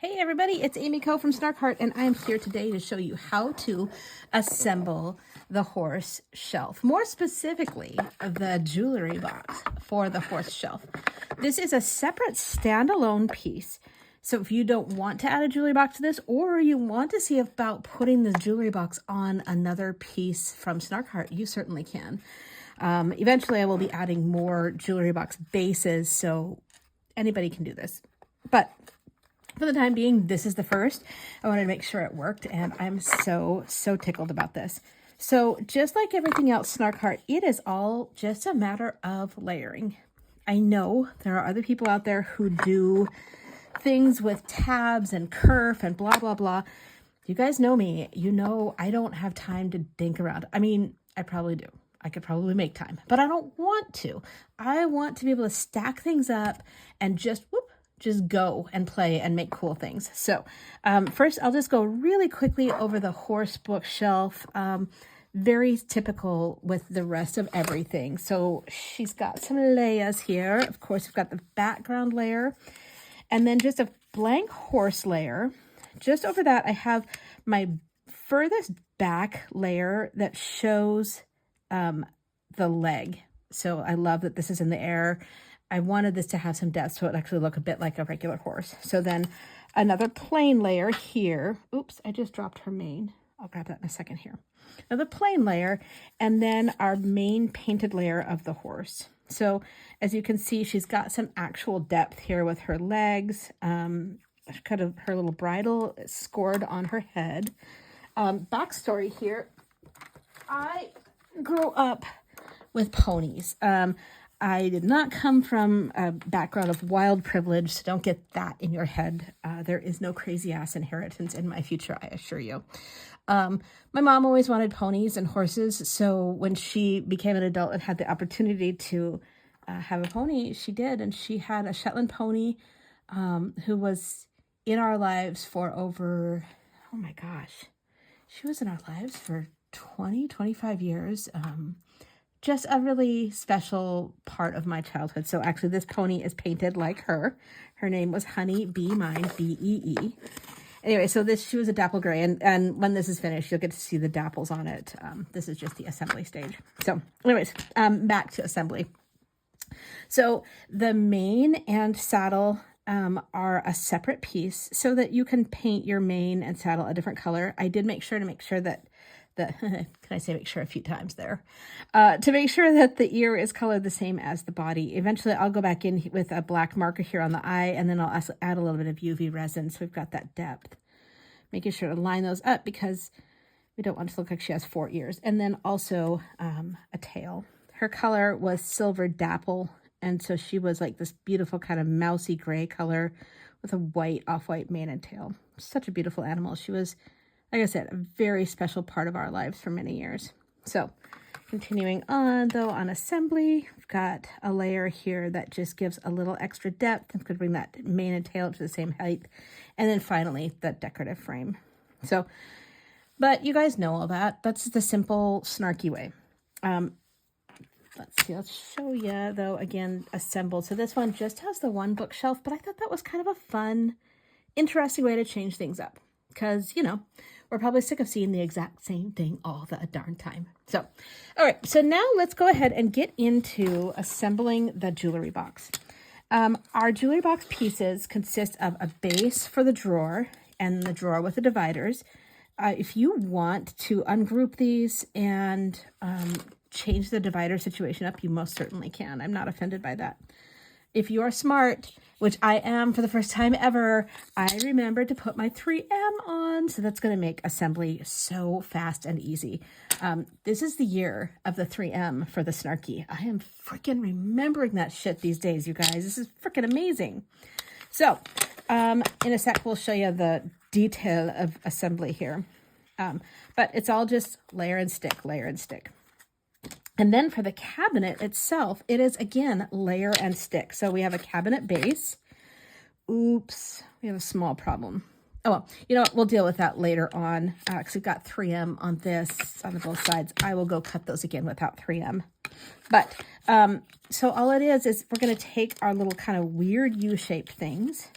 Hey everybody, it's Amy Co from Snark Heart, and I'm here today to show you how to assemble the horse shelf. More specifically, the jewelry box for the horse shelf. This is a separate standalone piece. So if you don't want to add a jewelry box to this, or you want to see about putting this jewelry box on another piece from Snark Heart, you certainly can. Eventually I will be adding more jewelry box bases, so anybody can do this. But for the time being, this is the first. I wanted to make sure it worked, and I'm so tickled about this. So just like everything else, Snark Heart, it is all just a matter of layering. I know there are other people out there who do things with tabs and kerf and blah, blah, blah. You guys know me. You know I don't have time to dink around. I mean, I probably do. I could probably make time, but I don't want to. I want to be able to stack things up and just go and play and make cool things. So first I'll just go really quickly over the horse bookshelf. Very typical with the rest of everything. So she's got some layers here. Of course, we've got the background layer and then just a blank horse layer. Just over that, I have my furthest back layer that shows the leg. So I love that this is in the air. I wanted this to have some depth so it actually look a bit like a regular horse. So then another plain layer here. Oops, I just dropped her mane. I'll grab that in a second here. Another plain layer, and then our main painted layer of the horse. So as you can see, she's got some actual depth here with her legs, kind of her little bridle scored on her head. Backstory here, I grew up with ponies. I did not come from a background of wild privilege, so don't get that in your head. There is no crazy ass inheritance in my future, I assure you. My mom always wanted ponies and horses, so when she became an adult and had the opportunity to have a pony, she did, and she had a Shetland pony who was in our lives for over, oh my gosh, she was in our lives for 25 years. Just a really special part of my childhood. So actually this pony is painted like her. Her name was Honey, Bee Mine, B-E-E. Anyway, so she was a dapple gray, and when this is finished, you'll get to see the dapples on it. This is just the assembly stage. So anyways, back to assembly. So the mane and saddle are a separate piece so that you can paint your mane and saddle a different color. I did make sure that can I say make sure a few times there, to make sure that the ear is colored the same as the body. Eventually I'll go back in with a black marker here on the eye, and then I'll also add a little bit of UV resin so we've got that depth. Making sure to line those up because we don't want it to look like she has 4 ears. And then also a tail. Her color was silver dapple, and so she was like this beautiful kind of mousy gray color with a white, off-white mane and tail. Such a beautiful animal. She was, like I said, a very special part of our lives for many years. So continuing on though, on assembly, we've got a layer here that just gives a little extra depth. I'm going to bring that mane and tail to the same height. And then finally, the decorative frame. So, but you guys know all that. That's the simple, snarky way. Let's see, let's show you though, again, assembled. So this one just has the one bookshelf, but I thought that was kind of a fun, interesting way to change things up. Because, you know, we're probably sick of seeing the exact same thing all the darn time. So, all right. So now let's go ahead and get into assembling the jewelry box. Our jewelry box pieces consist of a base for the drawer and the drawer with the dividers. If you want to ungroup these and change the divider situation up, you most certainly can. I'm not offended by that. If you are smart, which I am for the first time ever, I remembered to put my 3M on. So that's going to make assembly so fast and easy. This is the year of the 3M for the Snarky. I am freaking remembering that shit these days, you guys. This is freaking amazing. So in a sec, we'll show you the detail of assembly here. But it's all just layer and stick, layer and stick. And then for the cabinet itself, it is, again, layer and stick. So we have a cabinet base. Oops, we have a small problem. Oh, well, you know what? We'll deal with that later on because we've got 3M on this, on both sides. I will go cut those again without 3M. But so all it is we're going to take our little kind of weird U-shaped things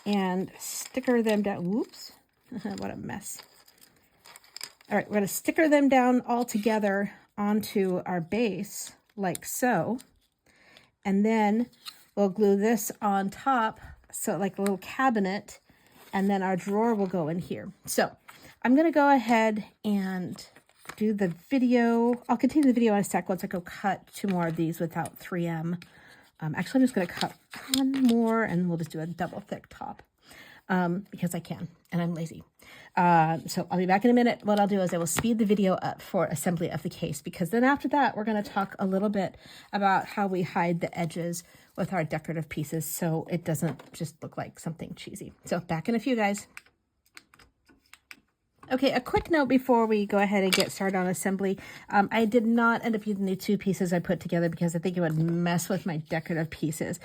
and sticker them down. Whoops, what a mess. All right, we're going to sticker them down all together onto our base like so. And then we'll glue this on top, so like a little cabinet, and then our drawer will go in here. So I'm going to go ahead and do the video. I'll continue the video in a sec once I go cut 2 more of these without 3M. Actually, I'm just going to cut 1 more and we'll just do a double thick top because I can and I'm lazy. So I'll be back in a minute. What I'll do is I will speed the video up for assembly of the case, because then after that, we're going to talk a little bit about how we hide the edges with our decorative pieces so it doesn't just look like something cheesy. So back in a few, guys. Okay, a quick note before we go ahead and get started on assembly. I did not end up using the 2 pieces I put together because I think it would mess with my decorative pieces.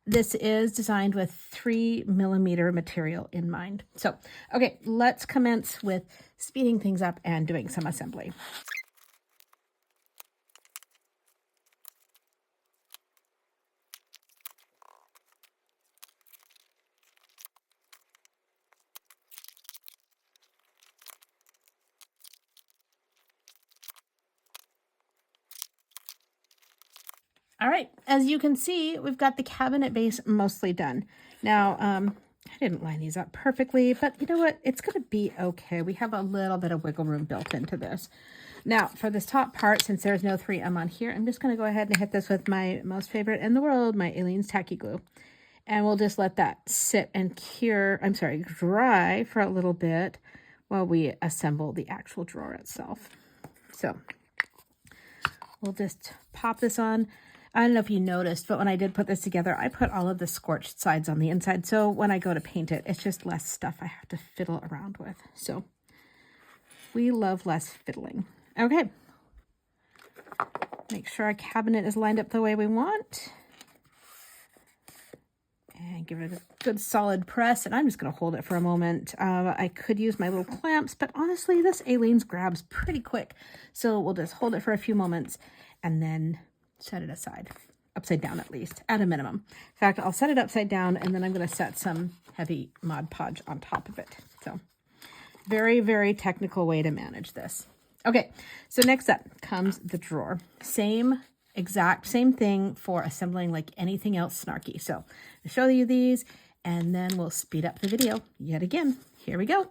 This is designed with 3mm material in mind. So, okay, let's commence with speeding things up and doing some assembly. All right, as you can see, we've got the cabinet base mostly done. Now, I didn't line these up perfectly, but you know what? It's going to be okay. We have a little bit of wiggle room built into this. Now, for this top part, since there's no 3M on here, I'm just going to go ahead and hit this with my most favorite in the world, my Aleene's Tacky Glue. And we'll just let that sit and dry for a little bit while we assemble the actual drawer itself. So, we'll just pop this on. I don't know if you noticed, but when I did put this together, I put all of the scorched sides on the inside. So when I go to paint it, it's just less stuff I have to fiddle around with. So we love less fiddling. Okay. Make sure our cabinet is lined up the way we want. And give it a good solid press. And I'm just going to hold it for a moment. I could use my little clamps, but honestly, this Aleene's grabs pretty quick. So we'll just hold it for a few moments and then set it aside, upside down at least, at a minimum. In fact, I'll set it upside down and then I'm going to set some heavy Mod Podge on top of it. So very, very technical way to manage this. Okay, so next up comes the drawer. Same thing for assembling like anything else snarky. So I'll show you these and then we'll speed up the video yet again. Here we go.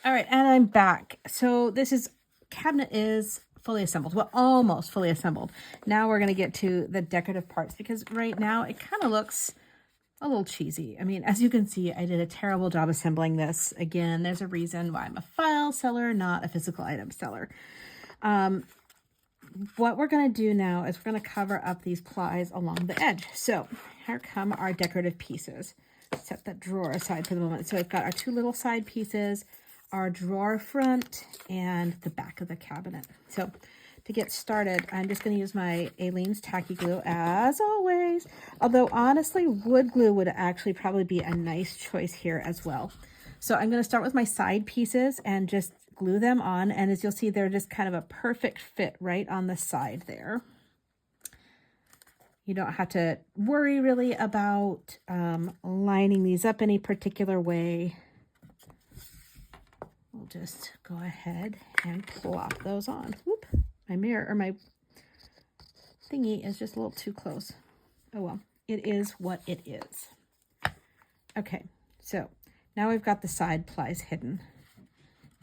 All right, and I'm back. So cabinet is fully assembled. Well, almost fully assembled. Now we're going to get to the decorative parts because right now it kind of looks a little cheesy. I mean, as you can see, I did a terrible job assembling this. Again, there's a reason why I'm a file seller, not a physical item seller. What we're going to do now is we're going to cover up these plies along the edge. So here come our decorative pieces. Set that drawer aside for the moment. So we've got our 2 little side pieces, our drawer front, and the back of the cabinet. So to get started, I'm just going to use my Aleene's Tacky Glue as always. Although honestly, wood glue would actually probably be a nice choice here as well. So I'm going to start with my side pieces and just glue them on. And as you'll see, they're just kind of a perfect fit right on the side there. You don't have to worry really about lining these up any particular way. We'll just go ahead and plop those on. Whoop, my mirror or my thingy is just a little too close. Oh well, it is what it is. Okay, so now we've got the side plies hidden,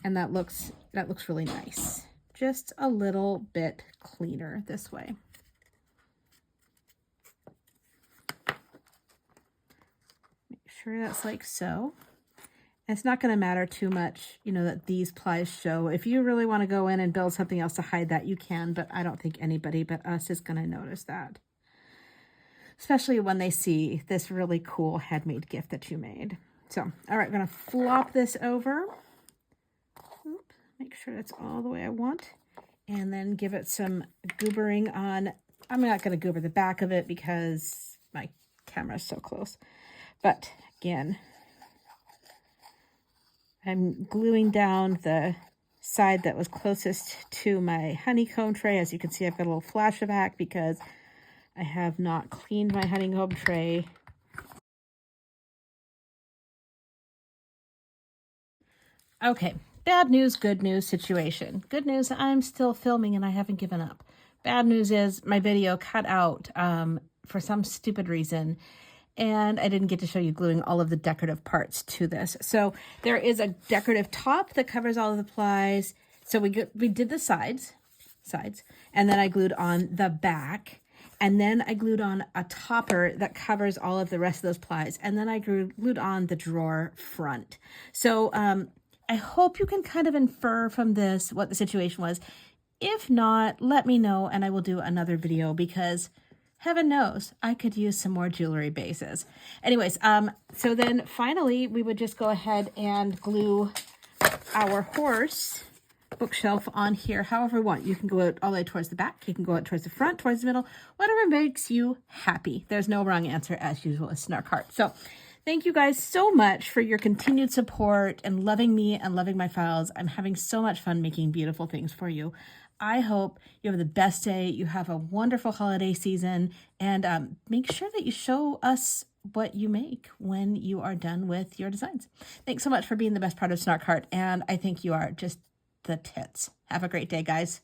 and that looks really nice. Just a little bit cleaner this way. Make sure that's like so. It's not going to matter too much, you know, that these plies show. If you really want to go in and build something else to hide that, you can, but I don't think anybody but us is going to notice that. Especially when they see this really cool handmade gift that you made. So, all right, I'm going to flop this over. Oop, make sure that's all the way I want. And then give it some goobering on. I'm not going to goober the back of it because my camera's so close. But again, I'm gluing down the side that was closest to my honeycomb tray. As you can see, I've got a little flashback because I have not cleaned my honeycomb tray. Okay, bad news, good news situation. Good news, I'm still filming and I haven't given up. Bad news is my video cut out for some stupid reason, and I didn't get to show you gluing all of the decorative parts to this. So there is a decorative top that covers all of the plies. So we did the sides, and then I glued on the back, and then I glued on a topper that covers all of the rest of those plies, and then I glued on the drawer front. So I hope you can kind of infer from this what the situation was. If not, let me know and I will do another video because heaven knows I could use some more jewelry bases. Anyways, so then finally we would just go ahead and glue our horse bookshelf on here however you want. You can go out all the way towards the back, you can go out towards the front, towards the middle, whatever makes you happy. There's no wrong answer as usual with Snark Heart. So thank you guys so much for your continued support and loving me and loving my files. I'm having so much fun making beautiful things for you. I hope you have the best day. You have a wonderful holiday season, and make sure that you show us what you make when you are done with your designs. Thanks so much for being the best part of Snark Heart, and I think you are just the tits. Have a great day, guys.